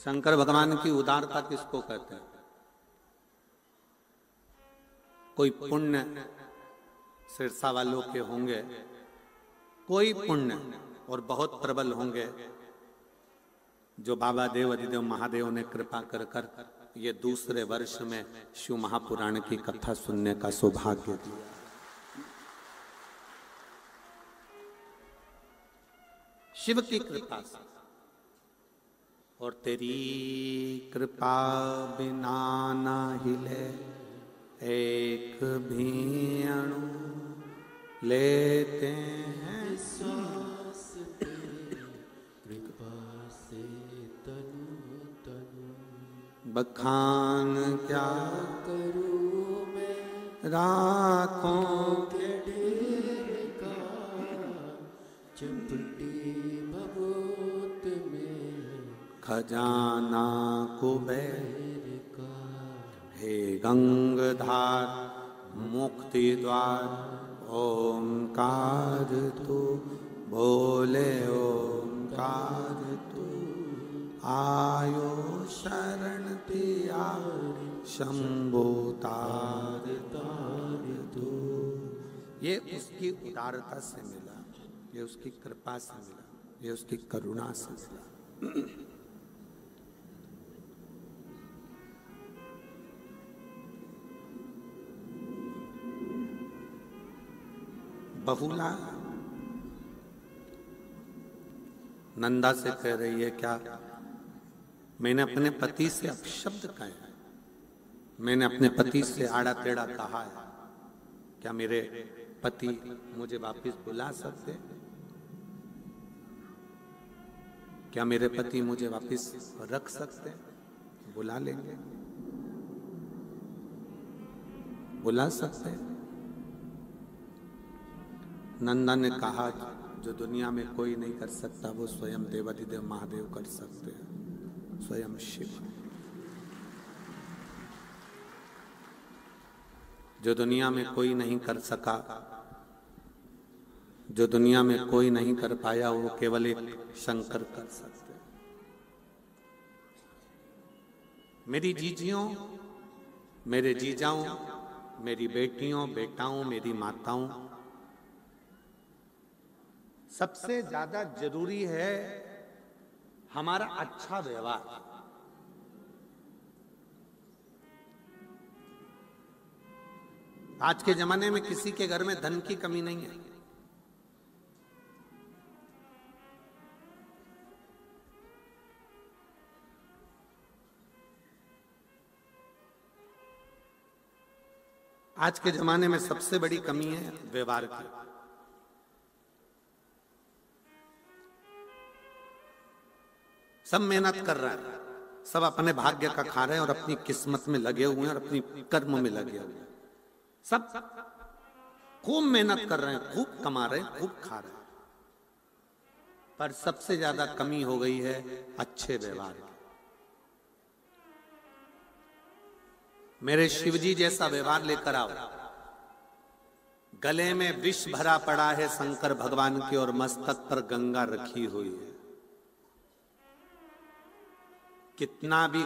शंकर भगवान की उदारता किसको कहते हैं? कोई पुण्य सिरसा वालों के होंगे, कोई पुण्य और बहुत प्रबल होंगे जो बाबा देव अधिदेव महादेव ने कृपा कर कर ये दूसरे वर्ष में शिव महापुराण की कथा सुनने का सौभाग्य दिया। शिव की कृपा से, और तेरी कृपा बिना ना हिले एक भी अणु, लेते हैं श्वास कृपा से तनु तनु। बखान क्या करूं मैं राखों के ढेर का, चपटी भभूत में खजाना कुबेर का। हे गंगधार मुक्ति द्वार ओंकार तू, बोले ओंकार तू, आयो शरण तियारी शंभो तार तार तू। ये उसकी उदारता से मिला, ये उसकी कृपा से मिला, ये उसकी करुणा से मिला। बहुला नंदा से कह रही है, क्या मैंने अपने पति से अपशब्द कहे, मैंने अपने पति से आड़ा टेढ़ा कहा है, क्या मेरे पति मुझे वापस बुला सकते? क्या मेरे पति मुझे वापस रख सकते? बुला लेंगे, बुला सकते। नंदा ने कहा, जो दुनिया में कोई नहीं कर सकता वो स्वयं देवाधिदेव महादेव कर सकते हैं, स्वयं शिव। जो दुनिया में कोई नहीं कर सका, जो दुनिया में कोई नहीं कर पाया, वो केवल एक शंकर कर सकते हैं। मेरी जीजियों, मेरे जीजाओं, मेरी बेटियों बेटाओं, मेरी माताओं, सबसे ज्यादा जरूरी है हमारा अच्छा व्यवहार। आज के जमाने में किसी के घर में धन की कमी नहीं है। आज के जमाने में सबसे बड़ी कमी है व्यवहार की। सब मेहनत कर रहा है, सब अपने भाग्य का खा रहे हैं और अपनी किस्मत में लगे हुए हैं और अपनी कर्म में लगे हुए हैं। सब खूब मेहनत कर रहे हैं, खूब कमा रहे हैं, खूब खा रहे हैं, पर सबसे ज्यादा कमी हो गई है अच्छे व्यवहार की। मेरे शिवजी जैसा व्यवहार लेकर आओ। गले में विष भरा पड़ा है शंकर भगवान के और मस्तक पर गंगा रखी हुई है। कितना भी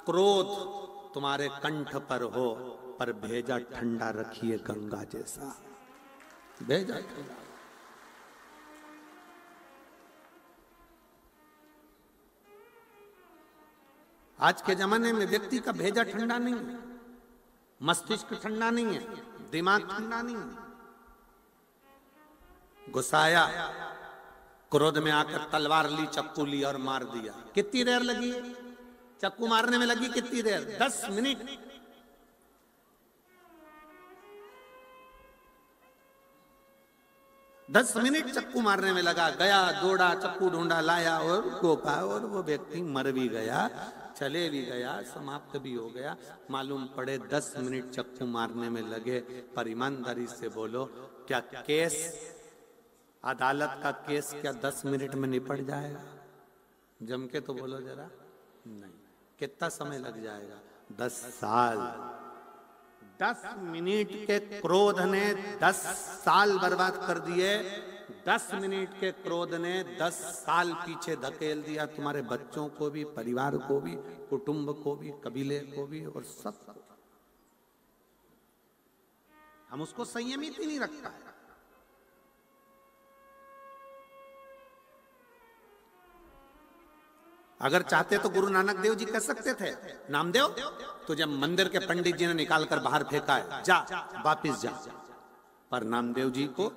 क्रोध तुम्हारे कंठ पर हो, पर भेजा ठंडा रखिए गंगा जैसा। भेजा ठंडा। आज के जमाने में व्यक्ति का भेजा ठंडा नहीं है, मस्तिष्क ठंडा नहीं है, दिमाग ठंडा नहीं है। गुस्साया, क्रोध में आकर तलवार ली, चक्कू ली और मार दिया। कितनी देर लगी? चक्कू मारने में लगी कितनी देर? 10 मिनट। दस मिनट चक्कू मारने में लगा। गया, दौड़ा, चक्कू ढूंढा, लाया और गोपा, और वो व्यक्ति मर भी गया, चले भी गया, समाप्त भी हो गया। मालूम पड़े 10 मिनट चक्कू मारने में लगे। पर ईमानदारी से बोलो, क्या केस, अदालत का केस क्या 10 मिनट में निपट जाएगा? जम के तो बोलो जरा। नहीं। कितना समय लग जाएगा? 10 साल। 10 मिनट के क्रोध ने 10 साल बर्बाद कर दिए। 10 मिनट के क्रोध ने 10 साल पीछे धकेल दिया, तुम्हारे बच्चों को भी, परिवार को भी, कुटुंब को भी, कबीले को भी और सबको। हम उसको संयमित ही नहीं रखता है। अगर चाहते तो गुरु नानक देव जी कह सकते थे, नामदेव तुझे मंदिर के पंडित जी ने निकालकर बाहर फेंका है, जा वापिस जा। पर नामदेव जी को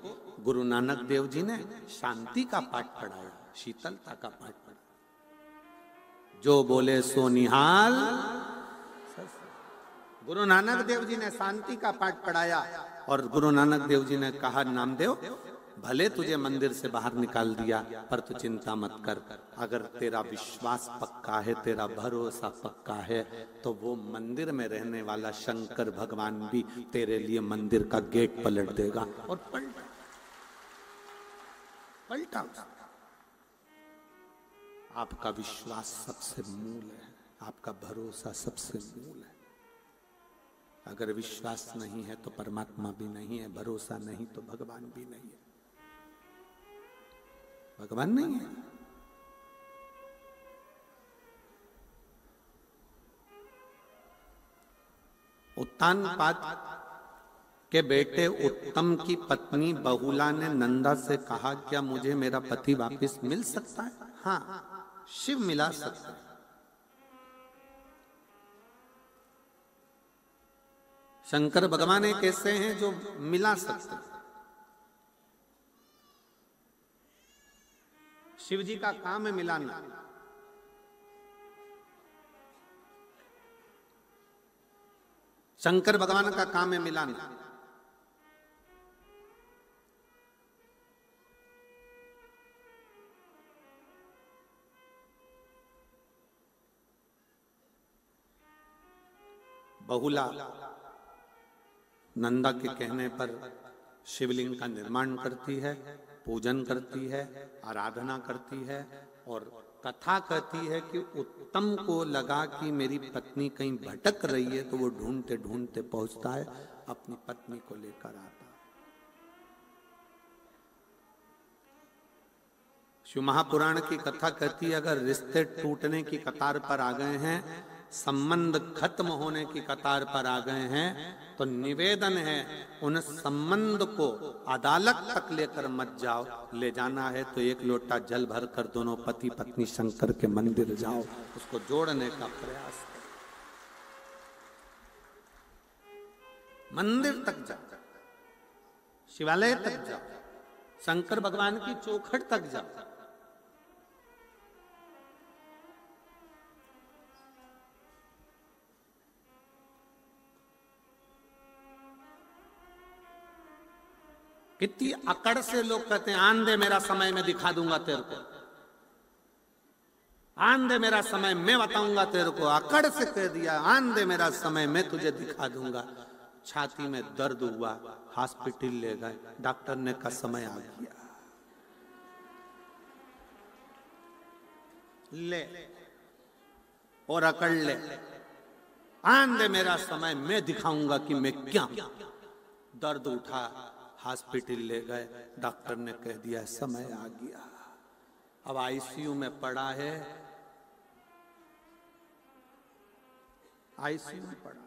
गुरु नानक देव जी ने शांति का पाठ पढ़ाया, शीतलता का पाठ पढ़ाया। जो बोले सो निहाल। गुरु नानक देव जी ने शांति का पाठ पढ़ाया और गुरु नानक देव जी ने कहा, नामदेव भले तुझे मंदिर से बाहर निकाल दिया, पर तू चिंता मत कर। अगर तेरा विश्वास पक्का है, तेरा भरोसा पक्का है, तो वो मंदिर में रहने वाला शंकर भगवान भी तेरे लिए मंदिर का गेट पलट देगा। और पलटा। आपका विश्वास सबसे मूल है, आपका भरोसा सबसे मूल है। अगर विश्वास नहीं है तो परमात्मा भी नहीं है, भरोसा नहीं तो भगवान भी नहीं है। भगवान नहीं है। उत्तानपाद के बेटे उत्तम की पत्नी बहुला ने नंदा से कहा, क्या मुझे मेरा पति वापस मिल सकता है? हाँ, शिव मिला सकता है। शंकर भगवान एक ऐसे हैं जो मिला सकते हैं। शिव जी का काम है मिलाना। शंकर भगवान का काम है मिलाना। बहुला नंदा के कहने पर शिवलिंग का निर्माण करती है, पूजन करती है, आराधना करती है और कथा कहती है कि उत्तम को लगा कि मेरी पत्नी कहीं भटक रही है, तो वो ढूंढते ढूंढते पहुंचता है, अपनी पत्नी को लेकर आता। शिव महापुराण की कथा कहती है, अगर रिश्ते टूटने की कतार पर आ गए हैं, संबंध खत्म होने की कतार पर आ गए हैं, तो निवेदन है उन संबंध को अदालत तक लेकर मत जाओ। ले जाना है तो एक लोटा जल भरकर दोनों पति पत्नी शंकर के मंदिर जाओ, उसको जोड़ने का प्रयास करो। मंदिर तक जाओ, शिवालय तक जाओ, शंकर भगवान की चौखट तक जाओ। कितनी अकड़ से लोग कहते हैं, आन दे मेरा समय मैं दिखा दूंगा तेरे को, आन दे मेरा समय मैं बताऊंगा तेरे को। अकड़ से कह दिया, आन दे मेरा समय मैं तुझे दिखा दूंगा। छाती में दर्द हुआ, हॉस्पिटल ले गए, डॉक्टर ने कहा समय आ गया, ले और अकड़ ले, आन दे मेरा समय मैं दिखाऊंगा कि मैं क्या। दर्द उठा, हॉस्पिटल ले गए, डॉक्टर ने कह दिया समय आ गया। अब आईसीयू में पड़ा है, आईसीयू में पड़ा।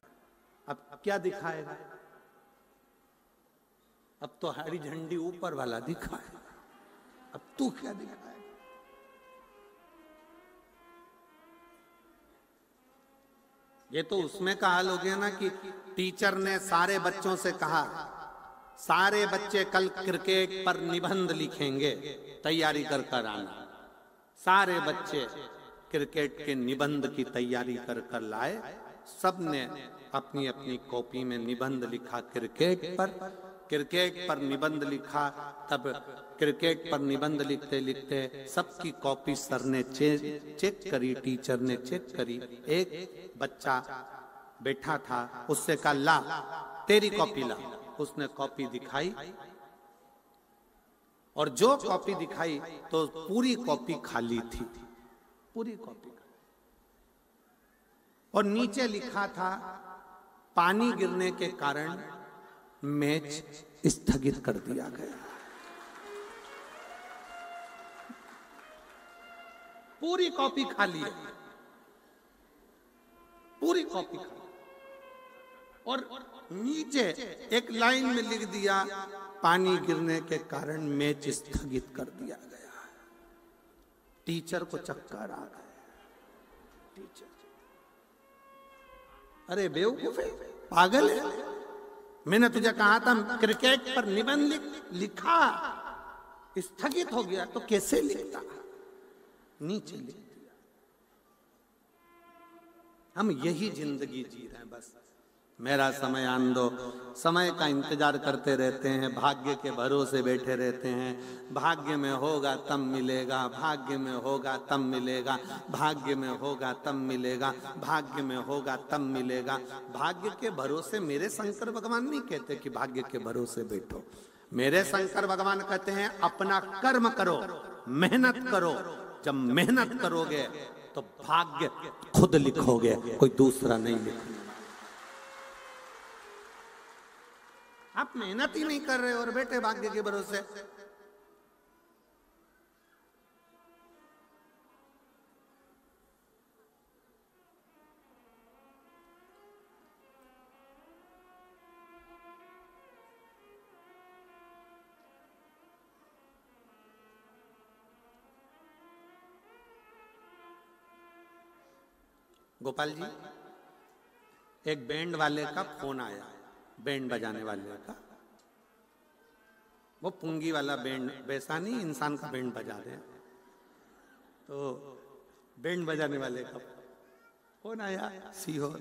अब क्या दिखाएगा? अब तो हरी झंडी ऊपर वाला दिखाए, अब तू क्या दिखाएगा? ये तो उसमें का हाल हो गया ना कि टीचर ने सारे बच्चों से कहा, सारे बच्चे कल क्रिकेट पर निबंध लिखेंगे, तैयारी कर कर आना। सारे बच्चे क्रिकेट के निबंध की तैयारी कर कर लाए। सबने अपनी अपनी कॉपी में निबंध लिखा क्रिकेट पर निबंध लिखा। तब क्रिकेट पर निबंध लिखते लिखते सबकी कॉपी सर ने चेक करी, टीचर ने चेक करी। एक बच्चा बैठा था, उससे कहा ला तेरी कॉपी ला। उसने कॉपी दिखाई और जो कॉपी दिखाई तो पूरी कॉपी खाली थी, पूरी कॉपी। और नीचे लिखा था पानी गिरने के कारण मैच स्थगित कर दिया गया। पूरी कॉपी खा ली है, पूरी कॉपी खा ली। और नीचे एक लाइन में लिख दिया, पानी गिरने के कारण मैच स्थगित कर दिया गया। टीचर को चक्कर आ गया। टीचर, अरे बेवकूफ है, पागल है, मैंने तुझे कहा था क्रिकेट पर निबंध लिखा, स्थगित हो गया तो कैसे लिखता, नीचे लिख दिया। हम यही जिंदगी जी रहे हैं, बस मेरा समय आन दो, समय का इंतजार करते रहते हैं, भाग्य के भरोसे बैठे रहते हैं। भाग्य में होगा तब मिलेगा, भाग्य में होगा तब मिलेगा, भाग्य में होगा तब मिलेगा, भाग्य में होगा तब मिलेगा। भाग्य के भरोसे मेरे शंकर भगवान नहीं कहते कि भाग्य के भरोसे बैठो। मेरे शंकर भगवान कहते हैं अपना कर्म करो, मेहनत करो। जब मेहनत करोगे तो भाग्य खुद लिखोगे, कोई दूसरा नहीं लिखेगा। आप मेहनत ही नहीं कर रहे और बैठे भाग्य के भरोसे। गोपाल जी, एक बैंड वाले का फोन आया, बैंड बजाने वाले का। वो पुंगी वाला बैंड, वैसा नहीं इंसान का बैंड बजा रहे हैं, तो बैंड बजाने वाले का फोन आया सीहोर,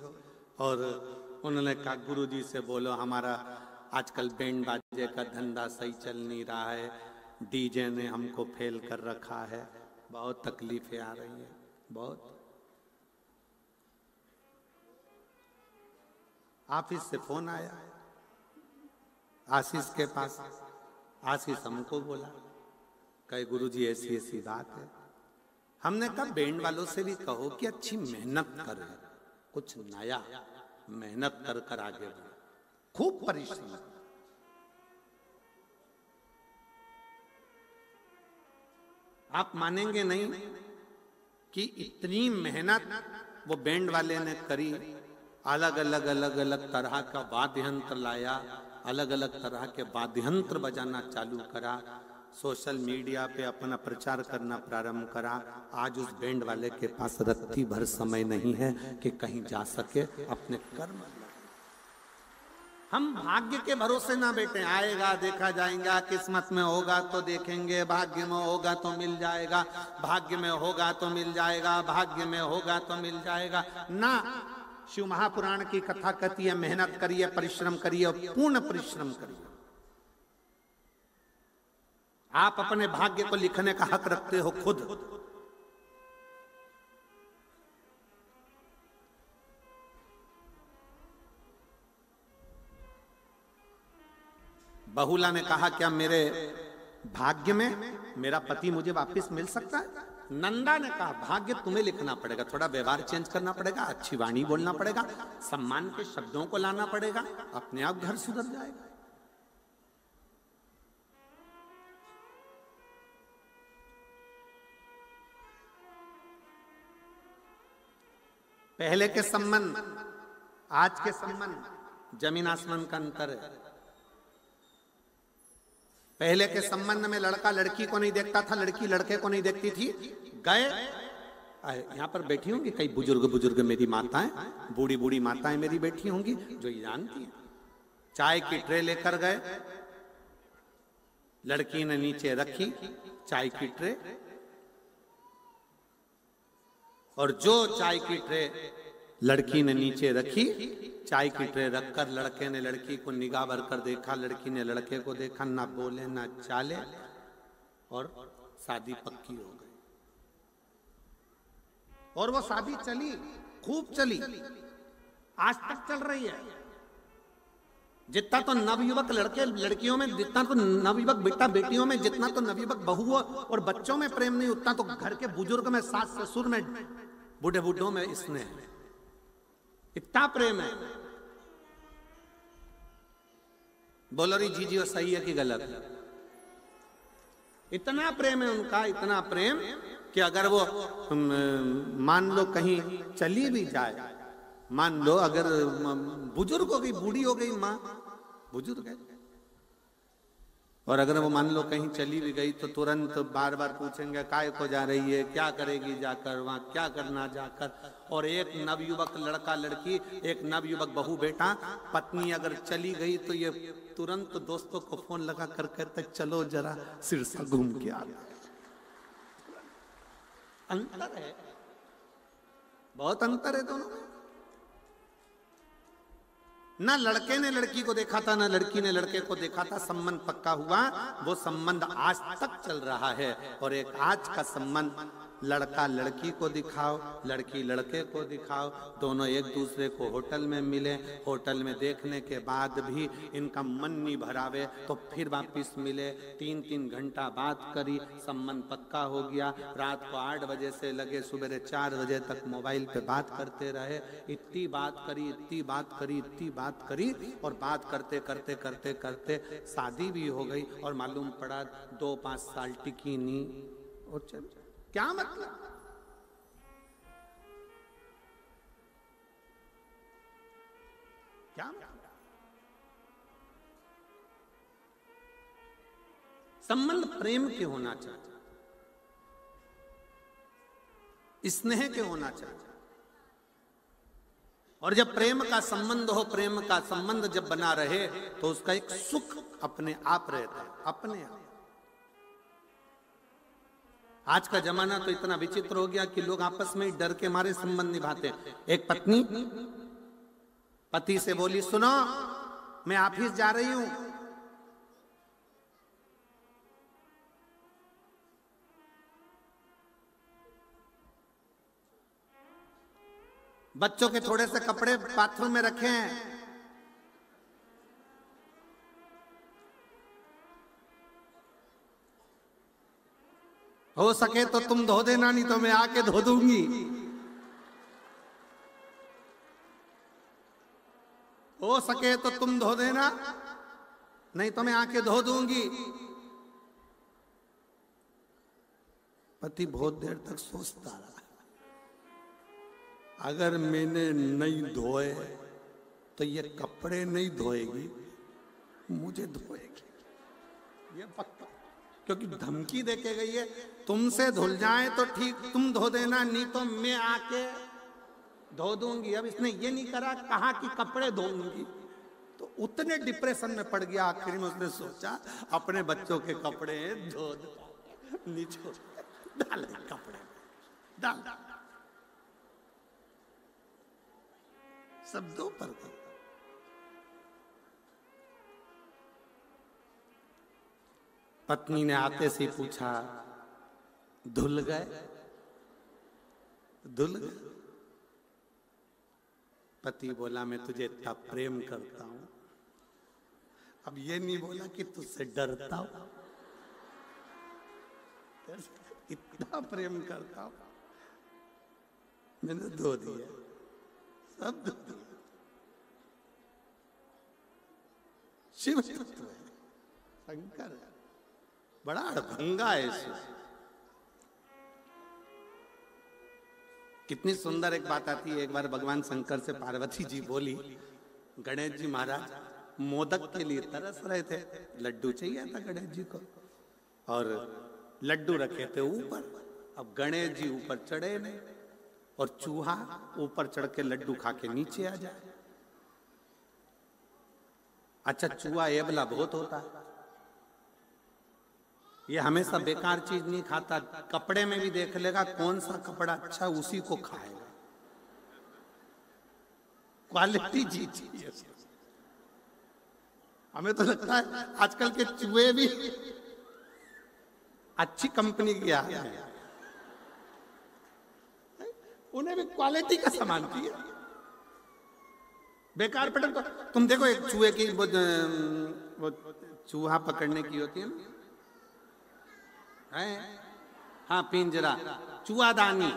और उन्होंने कहा गुरुजी से बोलो हमारा आजकल बैंड बाजे का धंधा सही चल नहीं रहा है, डीजे ने हमको फेल कर रखा है, बहुत तकलीफें आ रही हैं, बहुत। ऑफिस से फोन आया आशीष के पास। आशीष हमको बोला, कहे गुरुजी ऐसी ऐसी बात है। हमने कहा बैंड वालों से भी कहो कि अच्छी मेहनत करे, कुछ नया मेहनत कर कर आगे बढ़े, खूब परिश्रम। आप मानेंगे नहीं कि इतनी मेहनत वो बैंड वाले ने करी। अलग अलग तरह का वाद्य यंत्र लाया, अलग अलग तरह के वाद्य यंत्र बजाना चालू करा, सोशल मीडिया पे अपना प्रचार करना प्रारंभ करा। आज उस बैंड वाले के पास रत्ती भर समय नहीं है कि कहीं जा सके अपने कर्म। हम भाग्य के भरोसे ना बैठे, आएगा देखा जाएगा, किस्मत में होगा तो देखेंगे, भाग्य में होगा तो मिल जाएगा, भाग्य में होगा तो मिल जाएगा, भाग्य में होगा तो मिल जाएगा ना। शिव महापुराण की कथा कहती है मेहनत करिए, परिश्रम करिए और पूर्ण परिश्रम करिए। आप अपने भाग्य को लिखने का हक रखते हो खुद। बहुला ने कहा क्या मेरे भाग्य में मेरा पति मुझे वापस मिल सकता है? नंदा ने कहा भाग्य तुम्हें लिखना पड़ेगा, थोड़ा व्यवहार चेंज करना पड़ेगा, अच्छी वाणी बोलना पड़ेगा, सम्मान के शब्दों को लाना पड़ेगा, अपने आप घर सुधर जाएगा। पहले के संबंध आज के संबंध जमीन आसमान का अंतर है। पहले के संबंध में लड़का लड़की को नहीं देखता था, लड़की लड़के को नहीं देखती थी। गए, यहाँ पर बैठी होंगी कई बुजुर्ग मेरी माताएं, बूढ़ी बूढ़ी माताएं मेरी बैठी होंगी जो ये जानती हैं। चाय की ट्रे लेकर गए, लड़की ने नीचे रखी चाय की ट्रे, और जो चाय की ट्रे लड़की ने नीचे रखी, चाय की ट्रे रखकर लड़के ने लड़की को निगाह भर कर देखा, लड़की ने लड़के को देखा, ना बोले ना चाले, और शादी पक्की हो गई। और वो शादी चली, खूब चली, आज तक चल रही है। जितना तो नवयुवक लड़के लड़कियों में, जितना तो नवयुवक बेटा बेटियों में, जितना तो नवयुवक बहुओं और बच्चों में प्रेम नहीं, उतना तो घर के बुजुर्ग में, सास ससुर में, बूढ़े बूढ़ों में इसने इतना प्रेम है। बोलो री जी वो सही है कि गलत? इतना प्रेम है उनका, इतना प्रेम कि अगर वो मान लो कहीं चली भी जाए, मान लो अगर बुजुर्ग हो गई, बूढ़ी हो गई माँ, बुजुर्ग है, और अगर वो मान लो कहीं चली भी गई तो तुरंत बार बार पूछेंगे काय को जा रही है, क्या करेगी जाकर, वहां क्या करना जाकर। और एक नवयुवक लड़का लड़की, एक नवयुवक बहू बेटा, पत्नी अगर चली गई तो ये तुरंत दोस्तों को फोन लगा कर कहते चलो जरा सिरसा घूम के आ। अंतर है, बहुत अंतर है दोनों में। ना लड़के ने लड़की को देखा था, ना लड़की ने लड़के को देखा था, संबंध पक्का हुआ, वो संबंध आज तक चल रहा है। और एक आज का संबंध लड़का लड़की को दिखाओ, लड़की लड़के को दिखाओ, दोनों एक दूसरे को होटल में मिले, होटल में देखने के बाद भी इनका मन नहीं भरावे तो फिर वापिस मिले, 3-3 घंटा बात करी, संबंध पक्का हो गया, रात को 8 बजे से लगे सुबह 4 बजे तक मोबाइल पे बात करते रहे, इतनी बात करी, इतनी बात करी, इतनी बात करी, और बात करते करते करते करते शादी भी हो गई, और मालूम पड़ा 2-5 साल टिकी नहीं। और चल क्या मतलब, क्या संबंध प्रेम के होना चाहिए, स्नेह के होना चाहिए। और जब प्रेम का संबंध हो, प्रेम का संबंध जब बना रहे तो उसका एक सुख अपने आप रहता है, अपने आप। आज का जमाना तो इतना विचित्र हो गया कि लोग आपस में डर के मारे संबंध निभाते हैं। एक पत्नी पति से बोली, सुनो मैं ऑफिस जा रही हूं, बच्चों के थोड़े से कपड़े बाथरूम में रखे हैं, हो सके तो तुम धो देना, नहीं तो मैं आके धो दूंगी। हो सके तो तुम धो देना, नहीं तो मैं आके धो दूंगी। पति बहुत देर तक सोचता रहा, अगर मैंने नहीं धोए तो ये कपड़े नहीं धोएगी, मुझे धोएगी, ये पक्का। क्योंकि धमकी देके गई है, तुमसे धुल जाए तो ठीक, तुम धो देना, नहीं तो मैं आके धो दूंगी। अब इसने ये नहीं करा, कहा कि कपड़े धोऊंगी, तो उतने डिप्रेशन में पड़ गया। आखिर में उसने सोचा अपने बच्चों के कपड़े धो दो, नीचे डाल कपड़े, डाल सब दो पर। पत्नी ने आते से पूछा, धुल गए? धुल गए? पति बोला, मैं तुझे इतना प्रेम करता हूं। अब ये नहीं बोला कि तुझसे डरता हूं, इतना प्रेम करता हूं, मैंने धो दिया, सब धो दिया। शिव तत्व है, शंकर है, बड़ा अड़भंगा है इसमें। कितनी सुंदर एक बात आती है। एक बार भगवान शंकर से पार्वती जी बोली, गणेश जी महाराज मोदक के लिए तरस रहे थे, लड्डू चाहिए था गणेश जी को, और लड्डू रखे थे ऊपर। अब गणेश जी ऊपर चढ़े नहीं, और चूहा ऊपर चढ़ के लड्डू खा के नीचे आ जाए। अच्छा, चूहा एबला बहुत होता है, ये हमेशा बेकार चीज नहीं खाता, कपड़े में भी देख लेगा कौन सा कपड़ा अच्छा उसी को खाएगा, क्वालिटी चीज चाहिए। हमें तो लगता है आजकल के चूहे भी अच्छी कंपनी के आ गए, उन्हें भी क्वालिटी का सामान चाहिए। बेकार पटक तो तुम देखो, एक चूहे की वो चूहा पकड़ने की होती है ना, है? हाँ, पिंजरा, चूहादानी।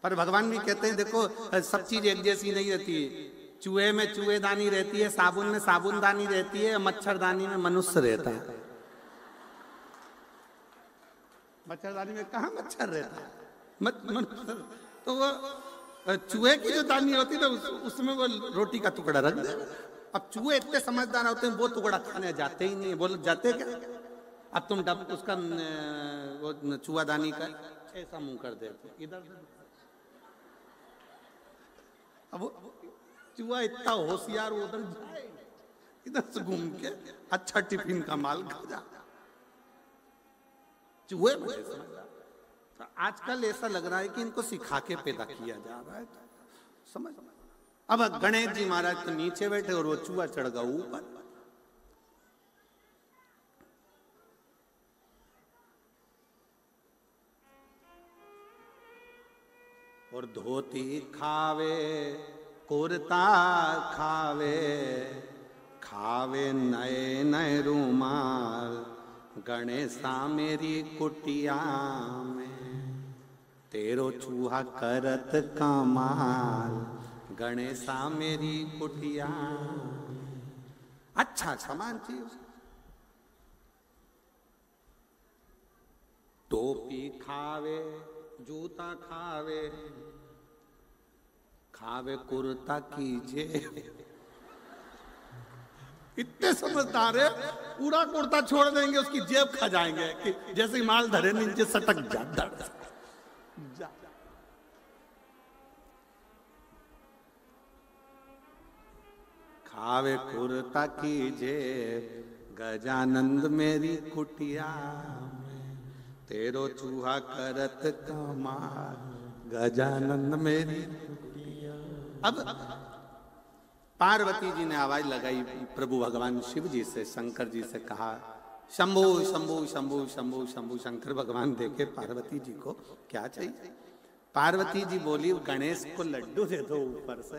पर भगवान भी कहते हैं देखो, सब चीज एक जैसी नहीं रहती है। चूहे में चूहेदानी रहती है, साबुन में साबुनदानी रहती है, मच्छरदानी में मनुष्य रहता है। मच्छरदानी में कहाँ मच्छर रहता है? तो वो चूहे की जो दानी होती है उसमें वो रोटी का टुकड़ा रख दे। अब चूहे इतने समझदार होते हैं, वो टुकड़ा खाने जाते ही नहीं। बोलो जाते क्या? अब तुम उसका वो चूहादानी का ऐसा मुंह कर देते इधर। अब चूहा इतना होशियार, वो उधर जाए, इधर से घूम के अच्छा टिफिन का माल खा जा। चूहे मुझे समझदार। तो आजकल ऐसा लग रहा है कि इनको सिखा के पैदा किया जा रहा है। समझ। अब गणेश जी महाराज तो नीचे बैठे और वो चूहा चढ़ गया ऊपर। और धोती खावे कुर्ता खावे, खावे नए नए रूमाल, गणेशा मेरी कुटिया में, तेरो चूहा करत कमाल, गणेशा मेरी कुटिया। अच्छा सामान चाहिए। टोपी खावे, जूता खावे, खावे कुर्ता की जेब। इतने समझदार है, पूरा कुर्ता छोड़ देंगे, उसकी जेब खा जाएंगे कि जैसे माल धरे नीचे सटक जा। खावे कुर्ता की जेब, गजानंद मेरी कुटिया में, तेरो चूहा करत कमाल, गजानंद मेरी कुटिया। अब पार्वती जी ने आवाज लगाई प्रभु भगवान शिव जी से, शंकर जी से कहा शंभु शंभु शंभु शंभु शंभु। शंकर भगवान देखे पार्वती जी को क्या चाहिए। पार्वती जी बोली गणेश को लड्डू दे दो ऊपर से।